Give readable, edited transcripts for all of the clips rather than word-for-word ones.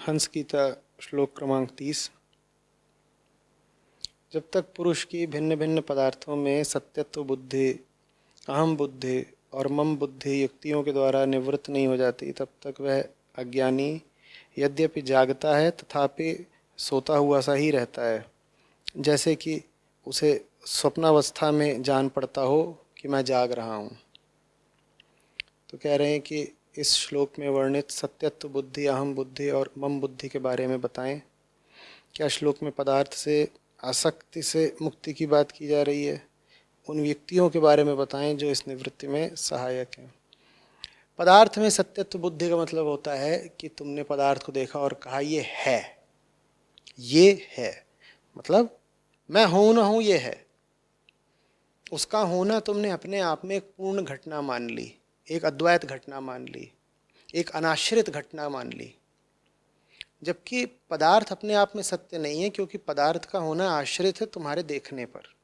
हंस गीता श्लोक क्रमांक 30। जब तक पुरुष की भिन्न भिन्न पदार्थों में सत्यत्व बुद्धि, अहम बुद्धि और मम बुद्धि युक्तियों के द्वारा निवृत्त नहीं हो जाती, तब तक वह अज्ञानी यद्यपि जागता है तथापि सोता हुआ सा ही रहता है, जैसे कि उसे स्वप्नावस्था में जान पड़ता हो कि मैं जाग रहा हूँ। तो कह रहे हैं कि इस श्लोक में वर्णित सत्यत्व बुद्धि, अहम बुद्धि और मम बुद्धि के बारे में बताएं। क्या श्लोक में पदार्थ से आसक्ति से मुक्ति की बात की जा रही है? उन व्यक्तियों के बारे में बताएं जो इस निवृत्ति में सहायक हैं। पदार्थ में सत्यत्व बुद्धि का मतलब होता है कि तुमने पदार्थ को देखा और कहा ये है, मतलब मैं हूँ ना हूँ ये है। उसका होना तुमने अपने आप में एक पूर्ण घटना मान ली, एक अद्वैत घटना मान ली, एक अनाश्रित घटना मान ली। जबकि पदार्थ अपने आप में सत्य नहीं है, क्योंकि पदार्थ का होना आश्रित है तुम्हारे देखने पर,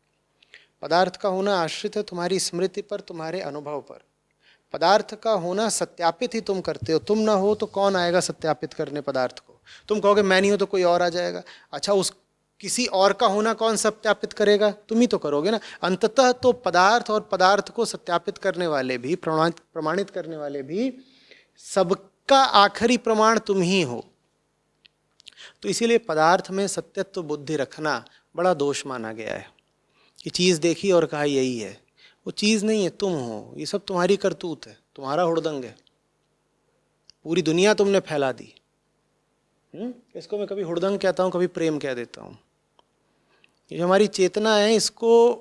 पदार्थ का होना आश्रित है तुम्हारी स्मृति पर, तुम्हारे अनुभव पर। पदार्थ का होना सत्यापित ही तुम करते हो। तुम ना हो तो कौन आएगा सत्यापित करने पदार्थ को? तुम कहोगे मैं नहीं हूं तो कोई और आ जाएगा। अच्छा, उस किसी और का होना कौन सत्यापित करेगा? तुम ही तो करोगे ना। अंततः तो पदार्थ और पदार्थ को सत्यापित करने वाले भी, प्रमाणित करने वाले भी, सबका आखिरी प्रमाण तुम ही हो। तो इसीलिए पदार्थ में सत्यत्व बुद्धि रखना बड़ा दोष माना गया है कि चीज़ देखी और कहा यही है। वो चीज़ नहीं है, तुम हो। ये सब तुम्हारी करतूत है, तुम्हारा हुड़दंग है। पूरी दुनिया तुमने फैला दी। इसको मैं कभी हुड़दंग कहता हूँ, कभी प्रेम कह देता हूँ। ये जो हमारी चेतना है, इसको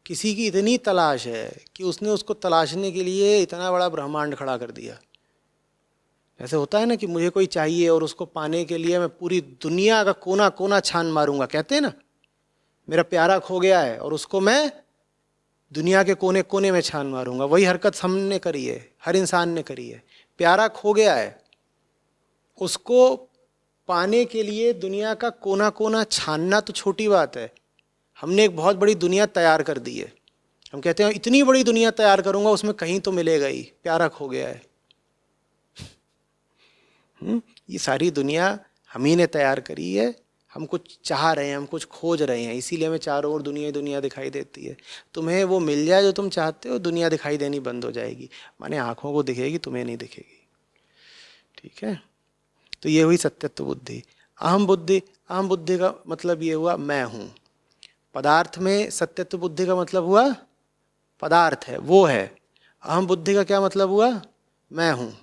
किसी की इतनी तलाश है कि उसने उसको तलाशने के लिए इतना बड़ा ब्रह्मांड खड़ा कर दिया। ऐसे होता है ना कि मुझे कोई चाहिए और उसको पाने के लिए मैं पूरी दुनिया का कोना कोना छान मारूंगा। कहते हैं ना, मेरा प्यारा खो गया है और उसको मैं दुनिया के कोने कोने में छान मारूंगा। वही हरकत हमने करी है, हर इंसान ने करी है। प्यारा खो गया है, उसको पाने के लिए दुनिया का कोना कोना छानना तो छोटी बात है, हमने एक बहुत बड़ी दुनिया तैयार कर दी है। हम कहते हैं इतनी बड़ी दुनिया तैयार करूंगा, उसमें कहीं तो मिलेगा ही, प्यारा खो गया है। ये सारी दुनिया हम ही ने तैयार करी है। हम कुछ चाह रहे हैं, हम कुछ खोज रहे हैं, इसीलिए हमें चारों ओर दुनिया ही दुनिया दिखाई देती है। तुम्हें वो मिल जाए जो तुम चाहते हो, दुनिया दिखाई देनी बंद हो जाएगी। माने आंखों को दिखेगी, तुम्हें नहीं दिखेगी। ठीक है, तो ये हुई सत्यत्व बुद्धि। अहम बुद्धि, अहम बुद्धि का मतलब ये हुआ मैं हूँ। पदार्थ में सत्यत्व बुद्धि का मतलब हुआ पदार्थ है, वो है। अहम बुद्धि का क्या मतलब हुआ? मैं हूँ।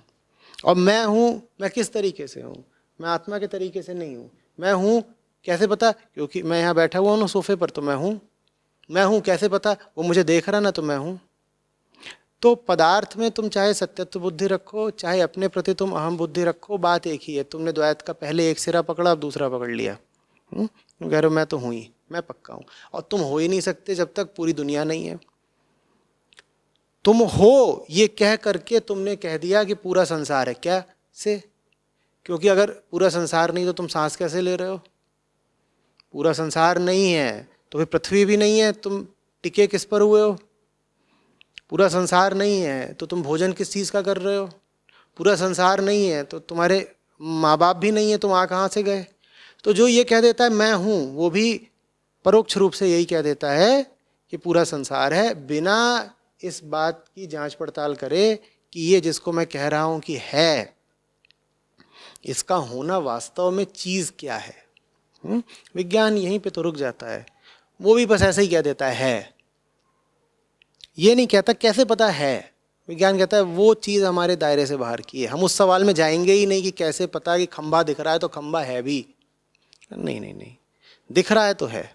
और मैं हूँ, मैं किस तरीके से हूँ? मैं आत्मा के तरीके से नहीं हूँ। मैं हूँ कैसे पता? क्योंकि मैं यहाँ बैठा हुआ हूँ सोफे पर, तो मैं हूँ। मैं हूँ कैसे पता? वो मुझे देख रहा ना, तो मैं हूँ। तो पदार्थ में तुम चाहे सत्यत्व बुद्धि रखो, चाहे अपने प्रति तुम अहम बुद्धि रखो, बात एक ही है। तुमने द्वैत का पहले एक सिरा पकड़ा, अब दूसरा पकड़ लिया। तुम कह रहे हो मैं तो हूँ ही, मैं पक्का हूँ। और तुम हो ही नहीं सकते जब तक पूरी दुनिया नहीं है। तुम हो ये कह करके तुमने कह दिया कि पूरा संसार है। क्या से? क्योंकि अगर पूरा संसार नहीं तो तुम सांस कैसे ले रहे हो? पूरा संसार नहीं है तो फिर पृथ्वी भी नहीं है, तुम टिके किस पर हुए हो? पूरा संसार नहीं है तो तुम भोजन किस चीज़ का कर रहे हो? पूरा संसार नहीं है तो तुम्हारे माँ बाप भी नहीं है, तुम आ कहाँ से गए? तो जो ये कह देता है मैं हूँ, वो भी परोक्ष रूप से यही कह देता है कि पूरा संसार है, बिना इस बात की जांच पड़ताल करे कि ये जिसको मैं कह रहा हूँ कि है, इसका होना वास्तव में चीज़ क्या है। विज्ञान यहीं पे तो रुक जाता है। वो भी बस ऐसे ही कह देता है, ये नहीं कहता कैसे पता है। विज्ञान कहता है वो चीज़ हमारे दायरे से बाहर की है, हम उस सवाल में जाएंगे ही नहीं कि कैसे पता कि खंबा दिख रहा है तो खंबा है भी। नहीं नहीं नहीं, दिख रहा है तो है।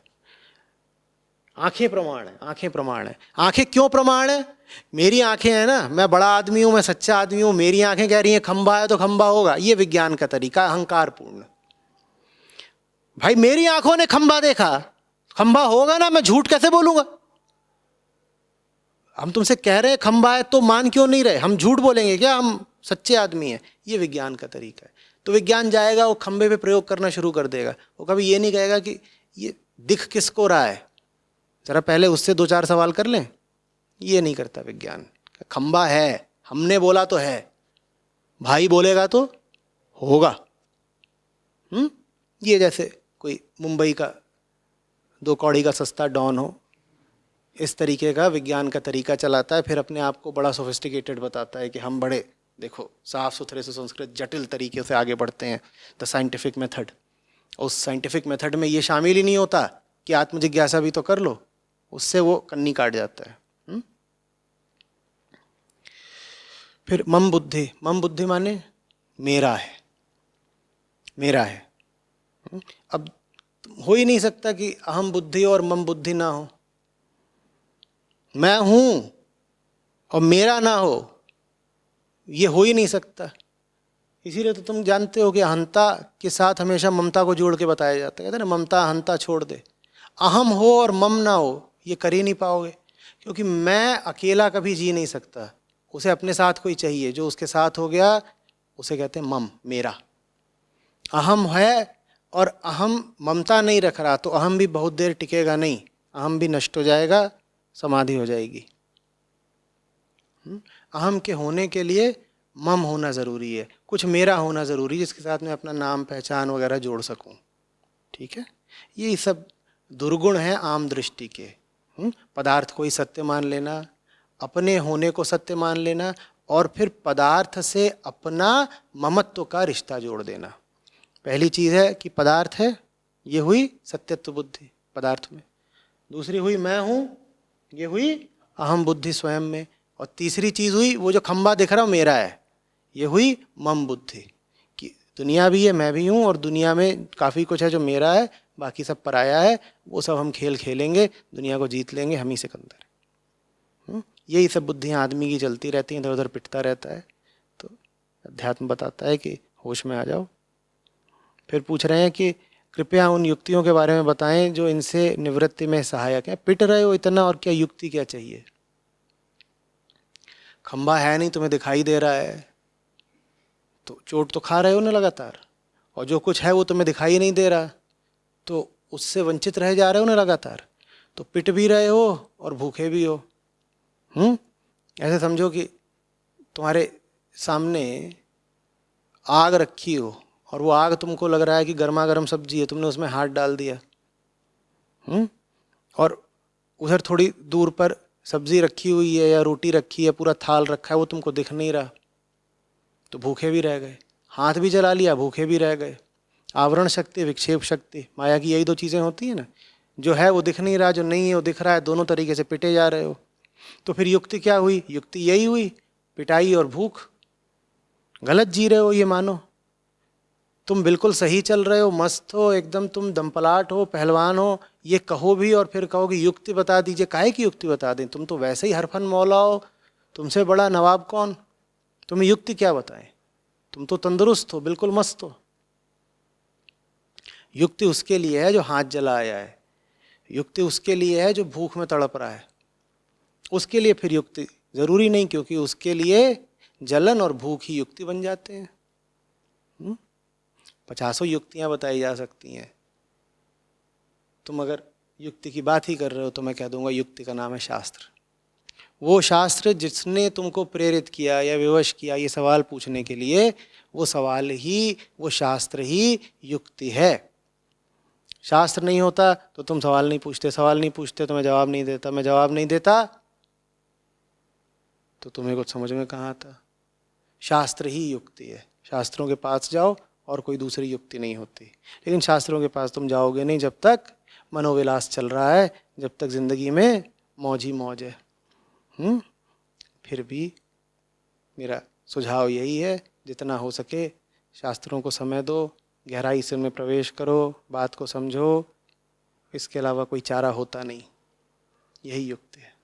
आंखें प्रमाण है, आंखें प्रमाण है। आंखें क्यों प्रमाण है? मेरी आंखें हैं ना, मैं बड़ा आदमी हूं, मैं सच्चा आदमी हूं, मेरी आंखें कह रही हैं खंबा है तो खंबा होगा। ये विज्ञान का तरीका, अहंकारपूर्ण। भाई मेरी आंखों ने खंबा देखा, खंबा होगा ना, मैं झूठ कैसे बोलूंगा? हम तुमसे कह रहे हैं खंबा है तो मान क्यों नहीं रहे? हम झूठ बोलेंगे क्या? हम सच्चे आदमी हैं। ये विज्ञान का तरीका है। तो विज्ञान जाएगा, वो खंबे पे प्रयोग करना शुरू कर देगा। वो कभी ये नहीं कहेगा कि ये दिख किसको रहा है, जरा पहले उससे दो चार सवाल कर लें। ये नहीं करता विज्ञान। खंबा है, हमने बोला तो है, भाई बोलेगा तो होगा। ये जैसे कोई मुंबई का 2 कौड़ी का सस्ता डॉन हो, इस तरीके का विज्ञान का तरीका चलाता है, फिर अपने आप को बड़ा सोफिस्टिकेटेड बताता है कि हम बड़े, देखो साफ सुथरे से संस्कृत, जटिल तरीके से आगे बढ़ते हैं, द साइंटिफिक मेथड। उस साइंटिफिक मेथड में ये शामिल ही नहीं होता कि आत्मजिज्ञासा भी तो कर लो, उससे वो कन्नी काट जाता है। फिर मम बुद्धि, मम बुद्धि माने मेरा है, मेरा है। अब हो ही नहीं सकता कि अहम बुद्धि और मम बुद्धि ना हो, मैं हूं और मेरा ना हो, ये हो ही नहीं सकता। इसीलिए तो तुम जानते हो कि अहंता के साथ हमेशा ममता को जोड़ के बताया जाता है, कहते हैं ना ममता अहंता छोड़ दे। अहम हो और मम ना हो, ये कर ही नहीं पाओगे, क्योंकि मैं अकेला कभी जी नहीं सकता, उसे अपने साथ कोई चाहिए, जो उसके साथ हो गया उसे कहते हैं मम, मेरा। अहम है और अहम ममता नहीं रख रहा तो अहम भी बहुत देर टिकेगा नहीं, अहम भी नष्ट हो जाएगा, समाधि हो जाएगी। अहम के होने के लिए मम होना ज़रूरी है, कुछ मेरा होना ज़रूरी है जिसके साथ मैं अपना नाम पहचान वगैरह जोड़ सकूं। ठीक है, ये सब दुर्गुण हैं आम दृष्टि के। पदार्थ को ही सत्य मान लेना, अपने होने को सत्य मान लेना, और फिर पदार्थ से अपना ममत्व का रिश्ता जोड़ देना। पहली चीज़ है कि पदार्थ है, ये हुई सत्यत्व बुद्धि पदार्थ में। दूसरी हुई मैं हूँ, ये हुई अहम बुद्धि स्वयं में। और तीसरी चीज़ हुई वो जो खंबा दिख रहा मेरा है, ये हुई मम बुद्धि, कि दुनिया भी है, मैं भी हूँ, और दुनिया में काफ़ी कुछ है जो मेरा है, बाकी सब पराया है, वो सब हम खेल खेलेंगे, दुनिया को जीत लेंगे, हम ही सिकंदर हैं। यही सब बुद्धियाँ आदमी की चलती रहती हैं, इधर उधर पिटता रहता है। तो अध्यात्म बताता है कि होश में आ जाओ। फिर पूछ रहे हैं कि कृपया उन युक्तियों के बारे में बताएं जो इनसे निवृत्ति में सहायक है। पिट रहे हो इतना, और क्या युक्ति क्या चाहिए? खंबा है नहीं, तुम्हें दिखाई दे रहा है, तो चोट तो खा रहे हो ना लगातार, और जो कुछ है वो तुम्हें दिखाई नहीं दे रहा, तो उससे वंचित रह जा रहे हो ना लगातार, तो पिट भी रहे हो और भूखे भी हो। ऐसे समझो कि तुम्हारे सामने आग रखी हो, और वो आग तुमको लग रहा है कि गर्मा गर्म सब्जी है, तुमने उसमें हाथ डाल दिया, और उधर थोड़ी दूर पर सब्जी रखी हुई है या रोटी रखी है, पूरा थाल रखा है, वो तुमको दिख नहीं रहा, तो भूखे भी रह गए। हाथ भी चला लिया, भूखे भी रह गए। आवरण शक्ति, विक्षेप शक्ति, माया की यही 2 चीज़ें होती हैं ना, जो है वो दिख नहीं रहा, जो नहीं है वो दिख रहा है, दोनों तरीके से पिटे जा रहे हो। तो फिर युक्ति क्या हुई? युक्ति यही हुई, पिटाई और भूख। गलत जी रहे हो ये मानो, तुम बिल्कुल सही चल रहे हो, मस्त हो एकदम, तुम दमपलाट हो, पहलवान हो, ये कहो भी और फिर कहो कि युक्ति बता दीजिए। काहे की युक्ति बता दें? तुम तो वैसे ही हरफन मौला हो, तुमसे बड़ा नवाब कौन, तुम्हें युक्ति क्या बताएं? तुम तो तंदुरुस्त हो, बिल्कुल मस्त हो। युक्ति उसके लिए है जो हाथ जला आया है, युक्ति उसके लिए है जो भूख में तड़प रहा है, उसके लिए फिर युक्ति जरूरी नहीं, क्योंकि उसके लिए जलन और भूख ही युक्ति बन जाते हैं। 50 युक्तियां बताई जा सकती हैं। तुम अगर युक्ति की बात ही कर रहे हो तो मैं कह दूंगा युक्ति का नाम है शास्त्र। वो शास्त्र जिसने तुमको प्रेरित किया या विवश किया ये सवाल पूछने के लिए, वो सवाल ही, वो शास्त्र ही युक्ति है। शास्त्र नहीं होता तो तुम सवाल नहीं पूछते, सवाल नहीं पूछते तो मैं जवाब नहीं देता, मैं जवाब नहीं देता तो तुम्हें कुछ समझ में कहाँ आता। शास्त्र ही युक्ति है। शास्त्रों के पास जाओ और कोई दूसरी युक्ति नहीं होती। लेकिन शास्त्रों के पास तुम जाओगे नहीं जब तक मनोविलास चल रहा है, जब तक जिंदगी में मौज ही मौज है। फिर भी मेरा सुझाव यही है, जितना हो सके शास्त्रों को समय दो, गहराई से उनमें प्रवेश करो, बात को समझो, इसके अलावा कोई चारा होता नहीं, यही युक्ति है।